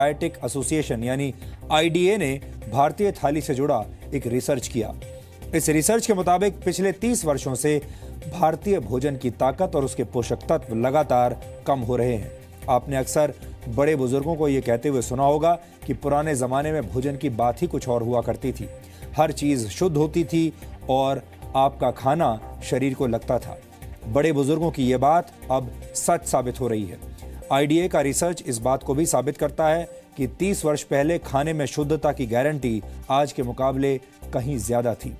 Dietetic association यानी IDA ने भारतीय थाली से जुड़ा एक रिसर्च किया। इस रिसर्च के मुताबिक पिछले 30 वर्षों से भारतीय भोजन की ताकत और उसके पोषक तत्व लगातार कम हो रहे हैं। आपने अक्सर बड़े बुजुर्गों को यह कहते हुए सुना होगा कि पुराने जमाने में भोजन की बात ही कुछ और हुआ करती थी। हर चीज शुद्ध होती थी और आपका खाना शरीर को लगता था। बड़े बुजुर्गों की यह बात अब सच साबित हो रही है। आईडीए का रिसर्च इस बात को भी साबित करता है कि 30 वर्ष पहले खाने में शुद्धता की गारंटी आज के मुकाबले कहीं ज्यादा थी।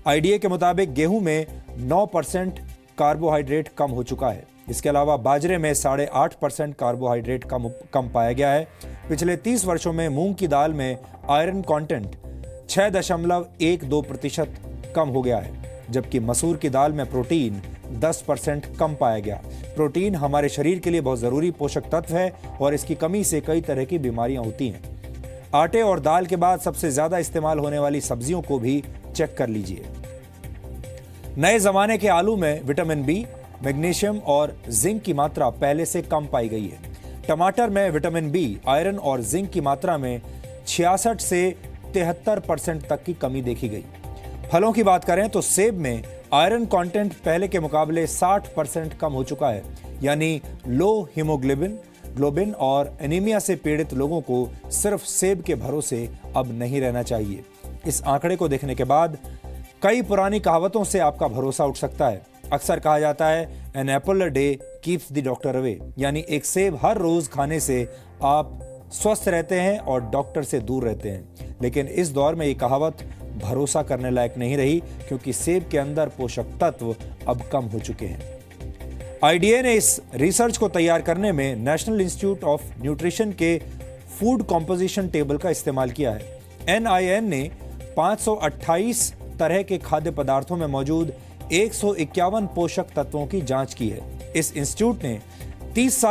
आईडीए के मुताबिक गेहूं में 9% कार्बोहाइड्रेट कम हो चुका है। इसके अलावा बाजरे में 8.5% कार्बोहाइड्रेट कम पाया गया है। पिछले 30 वर्षों में मूंग की दाल में आयरन कंटेंट 6.12% कम हो गया है, जबकि मसूर की दाल में प्रोटीन 10% कम पाया गया। प्रोटीन हमारे शरीर के लिए बहुत जरूरी पोषक तत्व है और इसकी कमी से कई तरह की बीमारियां होती हैं। आटे और दाल के बाद सबसे ज्यादा इस्तेमाल होने वाली सब्जियों को भी चेक कर लीजिए। नए जमाने के आलू में विटामिन बी, मैग्नीशियम और जिंक की मात्रा पहले से कम पाई गई है। टमाटर में विटामिन बी, आयरन और जिंक की मात्रा में 66 से 73% तक की कमी देखी गई। फलों की बात करें तो सेब में आयरन कंटेंट पहले के मुकाबले 60% कम हो चुका है, यानी लो हीमोग्लोबिन और एनीमिया से पीड़ित लोगों को सिर्फ सेब के भरोसे अब नहीं रहना चाहिए। इस आंकड़े को देखने के बाद कई पुरानी कहावतों से आपका भरोसा उठ सकता है। अक्सर कहा जाता है an apple a day keeps the doctor away, यानी एक सेब हर रोज खाने से आप स्वस्थ रहते हैं और डॉक्टर से दूर रहते हैं। लेकिन इस दौर में ये कहावत भरोसा करने लायक नहीं रही, क्योंकि सेब के अंदर पोषक तत्व अब कम हो चुके हैं। आईडीए ने इस रिसर्च को तैयार करने में नेशनल इंस्टीट्यूट ऑफ न्यूट्रिशन के फूड कॉम्पोजिशन टेबल का इस्तेमाल किया है। एनआईएन ने 528 तरह के खाद्य पदार्थों में मौजूद 151 पोषक तत्वों की जांच की है। इस इंस्टीट्यूट ने 30 साल